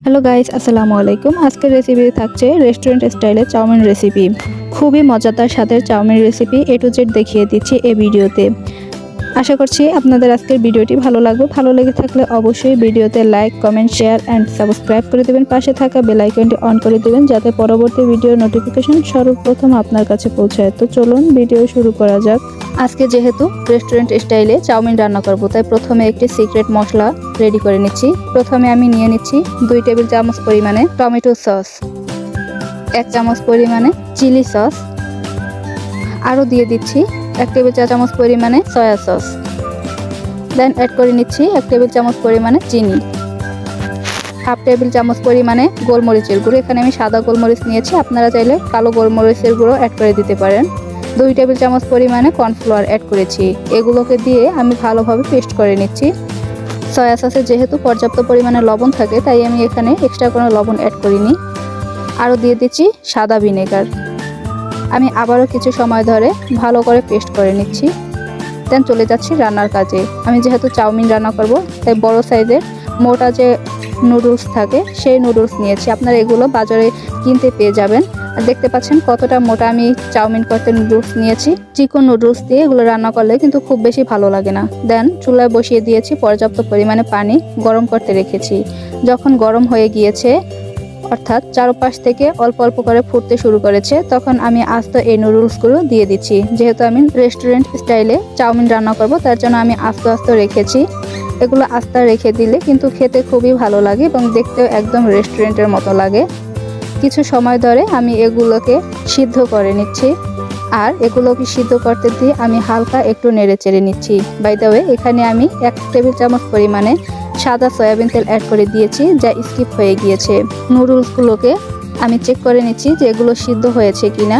Hello guys, আসসালামু আলাইকুম। আজকের রেসিপি থাকছে রেস্টুরেন্ট স্টাইলে চাউমিন রেসিপি। খুবই মজাদার স্বাদের chowmein recipe A to Z দেখিয়ে দিচ্ছি এই ভিডিওতে। আশা করছি আপনাদের আজকের ভিডিওটি ভালো লাগবে। ভালো লেগে থাকলে অবশ্যই ভিডিওতে like, comment, share and subscribe করে দেবেন। পাশে থাকা বেল আইকনটি অন করে দেবেন যাতে পরবর্তী ভিডিওর নোটিফিকেশন সর্বপ্রথম আপনার কাছে পৌঁছায়। তো চলুন ভিডিও শুরু করা যাক। আজকে যেহেতু রেস্টুরেন্ট স্টাইলে চাউমিন রান্না করব, তাই প্রথমে একটি সিক্রেট মশলা রেডি করে নিচ্ছি। প্রথমে আমি নিয়ে নিচ্ছি 2 টেবিল চামচ পরিমাণে টমেটো সস, 1 চামচ পরিমাণে চিলি সস, আরও দিয়ে দিচ্ছি 1 টেবিল চা চামচ পরিমাণে সয়া সস। দেন অ্যাড করে নিচ্ছি 1 টেবিল চামচ পরিমাণে চিনি, 1/2 টেবিল চামচ পরিমাণে গোলমরিচের গুঁড়ো। এখানে আমি সাদা গোলমরিচ নিয়েছি, আপনারা চাইলে কালো গোলমরিচের গুঁড়ো অ্যাড করে দিতে পারেন। 2 টেবিল চামচ পরিমাণে কর্নফ্লাওয়ার অ্যাড করেছি। এগুলোকে দিয়ে আমি ভালোভাবে পেস্ট করে নিচ্ছি। সয়া সসে যেহেতু পর্যাপ্ত পরিমাণে লবণ থাকে, তাই আমি এখানে এক্সট্রা কোনো লবণ অ্যাড করিনি। আরও দিয়ে দিচ্ছি সাদা ভিনেগার। আমি আবারও কিছু সময় ধরে ভালো করে পেস্ট করে নিচ্ছি। দেন চলে যাচ্ছি রান্নার কাজে। আমি যেহেতু চাউমিন রান্না করব, তাই বড় সাইজের মোটা যে নুডলস থাকে সেই নুডলস নিয়েছি। আপনারা এগুলো বাজারে কিনতে পেয়ে যাবেন। আর দেখতে পাচ্ছেন কতটা মোটা আমি চাউমিন করতে নুডলস নিয়েছি। চিকন নুডলস দিয়ে এগুলো রান্না করলে কিন্তু খুব বেশি ভালো লাগে না। দেন চুলায় বসিয়ে দিয়েছি, পর্যাপ্ত পরিমাণে পানি গরম করতে রেখেছি। যখন গরম হয়ে গিয়েছে, অর্থাৎ চারপাশ থেকে অল্প অল্প করে ফুটতে শুরু করেছে, তখন আমি আস্ত এই নুডলসগুলো দিয়ে দিচ্ছি। যেহেতু আমি রেস্টুরেন্ট স্টাইলে চাউমিন রান্না করব, তার জন্য আমি আস্তে আস্তে রেখেছি। এগুলো আস্তে রেখে দিলে কিন্তু খেতে খুবই ভালো লাগে এবং দেখতেও একদম রেস্টুরেন্টের মতো লাগে। কিছু সময় ধরে আমি এগুলোকে সিদ্ধ করে নিচ্ছি। আর এগুলোকে সিদ্ধ করতে দিয়ে আমি হালকা একটু নেড়ে চেড়ে নিচ্ছি। বাই দ্য ওয়ে, এখানে আমি 1 টেবিল চামচ পরিমাণে সাদা সয়াবিন তেল অ্যাড করে দিয়েছি, যা স্কিপ হয়ে গিয়েছে। নুডলসগুলোকে আমি চেক করে নিচ্ছি যে এগুলো সিদ্ধ হয়েছে কিনা।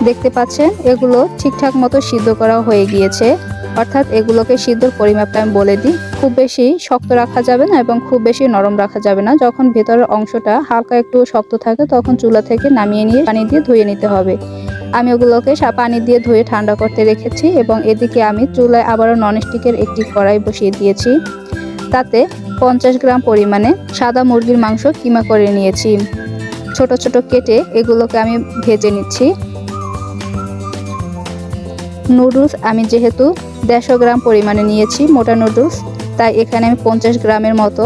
দেখতে পাচ্ছেন এগুলো ঠিকঠাক মতো সিদ্ধ করা হয়ে গিয়েছে। অর্থাৎ এগুলোকে সিদ্ধর পরিমাপটা আমি বলে দিই। খুব বেশি শক্ত রাখা যাবে না এবং খুব বেশি নরম রাখা যাবে না। যখন ভেতরের অংশটা হালকা একটু শক্ত থাকে, তখন চুলা থেকে নামিয়ে নিয়ে পানি দিয়ে ধুয়ে নিতে হবে। আমি ওগুলোকে পানি দিয়ে ধুয়ে ঠান্ডা করতে রেখেছি এবং এদিকে আমি চুলায় আবারও ননস্টিকের একটি কড়াই বসিয়ে দিয়েছি। তাতে 50 গ্রাম পরিমাণে সাদা মুরগির মাংস কিমা করে নিয়েছি। ছোট ছোট কেটে এগুলোকে আমি ভেজে নিচ্ছি। নুডলস আমি যেহেতু 150 গ্রাম পরিমাণে নিয়েছি মোটা নুডলস, তাই এখানে আমি 50 গ্রামের মতো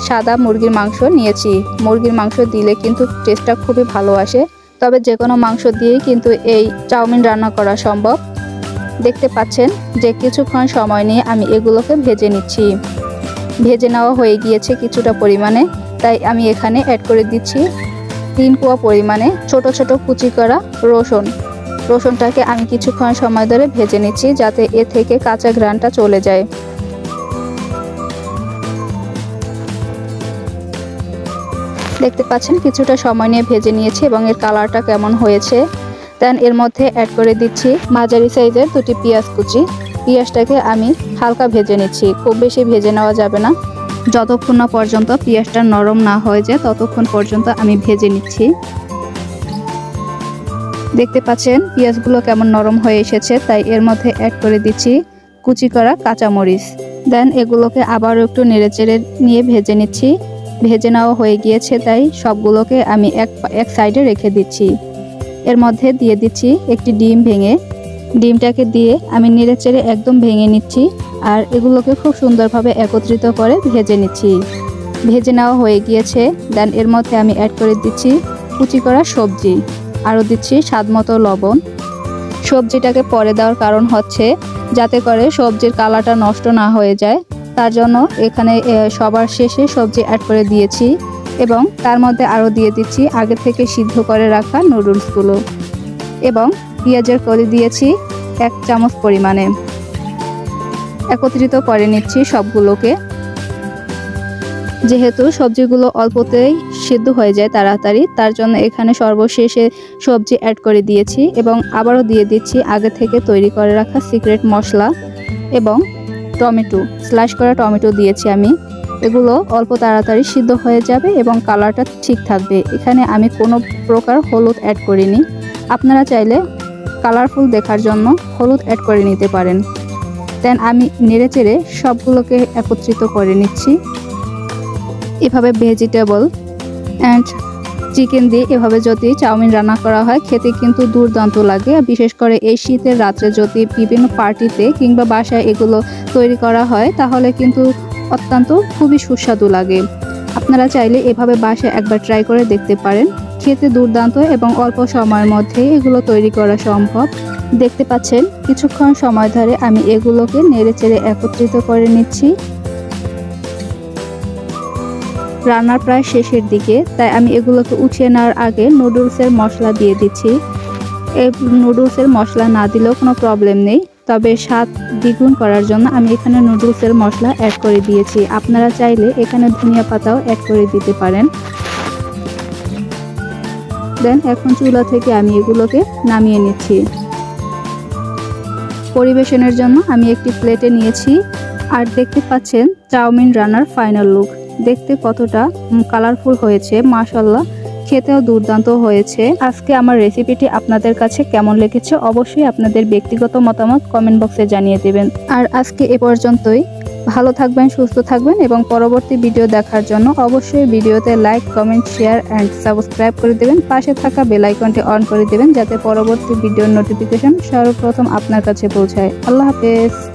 সাদা মুরগির মাংস নিয়েছি। মুরগির মাংস দিলে কিন্তু টেস্টটা খুবই ভালো আসে। তবে যে কোনো মাংস দিয়েই কিন্তু এই চাউমিন রান্না করা সম্ভব। দেখতে পাচ্ছেন যে কিছুক্ষণ সময় নিয়ে আমি এগুলোকে ভেজে নিচ্ছি। ভেজে নেওয়া হয়ে গিয়েছে কিছুটা পরিমাণে, তাই আমি এখানে অ্যাড করে দিচ্ছি 3 কোয়া পরিমাণে ছোট ছোট কুচি করা রসুন। রসুনটাকে আমি কিছুক্ষণ সময় ধরে ভেজে নিচ্ছি, যাতে এ থেকে কাঁচা ঘ্রাণটা চলে যায়। দেখতে পাচ্ছেন কিছুটা সময় নিয়ে ভেজে নিয়েছি এবং এর কালারটা কেমন হয়েছে। দেন এর মধ্যে অ্যাড করে দিচ্ছি মাঝারি সাইজের 2টি পেঁয়াজ কুচি। পেঁয়াজটাকে আমি হালকা ভেজে নিচ্ছি, খুব বেশি ভেজে নেওয়া যাবে না। যতক্ষণ না পর্যন্ত পেঁয়াজটা নরম না হয়ে যায়, ততক্ষণ পর্যন্ত আমি ভেজে নিচ্ছি। দেখতে পাচ্ছেন পেঁয়াজগুলো কেমন নরম হয়ে এসেছে, তাই এর মধ্যে অ্যাড করে দিচ্ছি কুচি করা কাঁচামরিচ। দেন এগুলোকে আবারও একটু নেড়েচেড়ে নিয়ে ভেজে নিচ্ছি। ভেজে নেওয়া হয়ে গিয়েছে, তাই সবগুলোকে আমি এক সাইডে রেখে দিচ্ছি। এর মধ্যে দিয়ে দিচ্ছি একটি ডিম ভেঙে। ডিমটাকে দিয়ে আমি নেড়েচেড়ে একদম ভেঙে নিচ্ছি আর এগুলোকে খুব সুন্দরভাবে একত্রিত করে ভেজে নিচ্ছি। ভেজে নেওয়া হয়ে গিয়েছে। দেন এর মধ্যে আমি অ্যাড করে দিচ্ছি কুচি করা সবজি, আরও দিচ্ছি স্বাদমতো লবণ। সবজিটাকে পরে দেওয়ার কারণ হচ্ছে যাতে করে সবজির কালারটা নষ্ট না হয়ে যায়, তার জন্য এখানে সবার শেষে সবজি অ্যাড করে দিয়েছি। এবং তার মধ্যে আরও দিয়ে দিচ্ছি আগে থেকে সিদ্ধ করে রাখা নুডলসগুলো এবং পেঁয়াজের কলি দিয়েছি 1 চামচ পরিমাণে। একত্রিত করে নিচ্ছি সবগুলোকে। যেহেতু সবজিগুলো অল্পতেই সিদ্ধ হয়ে যায় তাড়াতাড়ি, তার জন্য এখানে সর্বশেষে সবজি অ্যাড করে দিয়েছি এবং আবারও দিয়ে দিচ্ছি আগে থেকে তৈরি করে রাখা সিক্রেট মশলা এবং টমেটো, স্লাইস করা টমেটো দিয়েছি আমি। এগুলো অল্প তাড়াতাড়ি সিদ্ধ হয়ে যাবে এবং কালারটা ঠিক থাকবে। এখানে আমি কোনো প্রকার হলুদ অ্যাড করিনি। আপনারা চাইলে কালারফুল দেখার জন্য হলুদ অ্যাড করে নিতে পারেন। দেন আমি নেড়েচেড়ে সবগুলোকে একত্রিত করে নিচ্ছি। এভাবে ভেজিটেবল অ্যান্ড চিকেন দিয়ে এভাবে যদি চাউমিন রান্না করা হয় খেতে কিন্তু দুর্দান্ত লাগে। বিশেষ করে এই শীতের রাত্রে যদি বিভিন্ন পার্টিতে কিংবা বাসায় এগুলো তৈরি করা হয় তাহলে কিন্তু অত্যন্ত খুবই সুস্বাদু লাগে। আপনারা চাইলে এভাবে বাসায় একবার ট্রাই করে দেখতে পারেন। খেতে দুর্দান্ত এবং অল্প সময়ের মধ্যে এগুলো তৈরি করা সম্ভব। দেখতে পাচ্ছেন কিছুক্ষণ সময় ধরে আমি এগুলোকে নেড়েচেড়ে একত্রিত করে নিচ্ছি। রান্নার প্রায় শেষের দিকে, তাই আমি এগুলোকে উঠিয়ে নেওয়ার আগে নুডলসের মশলা দিয়ে দিচ্ছি। এই নুডলসের মশলা না দিলেও কোনো প্রবলেম নেই, তবে স্বাদ দ্বিগুণ করার জন্য আমি এখানে নুডলসের মশলা অ্যাড করে দিয়েছি। আপনারা চাইলে এখানে ধনিয়া পাতাও অ্যাড করে দিতে পারেন। দেন এখন চুলা থেকে আমি এগুলোকে নামিয়ে নিচ্ছি। পরিবেশনের জন্য আমি একটি প্লেটে নিয়েছি। আর দেখতে পাচ্ছেন চাউমিন রান্নার ফাইনাল লুক। দেখতে কতটা কালারফুল হয়েছে, মাশাআল্লাহ, খেতেও দুর্দান্ত হয়েছে। আজকে আমার রেসিপিটি আপনাদের কাছে কেমন লেগেছে অবশ্যই আপনাদের ব্যক্তিগত মতামত কমেন্ট বক্সে জানিয়ে দেবেন। আর আজকে এ পর্যন্তই। ভালো থাকবেন, সুস্থ থাকবেন এবং পরবর্তী ভিডিও দেখার জন্য অবশ্যই ভিডিওতে like, comment, share and subscribe করে দেবেন। পাশে থাকা বেল আইকনটি অন করে দেবেন যাতে পরবর্তী ভিডিওর নোটিফিকেশন সর্বপ্রথম আপনার কাছে পৌঁছায়। আল্লাহ হাফেজ।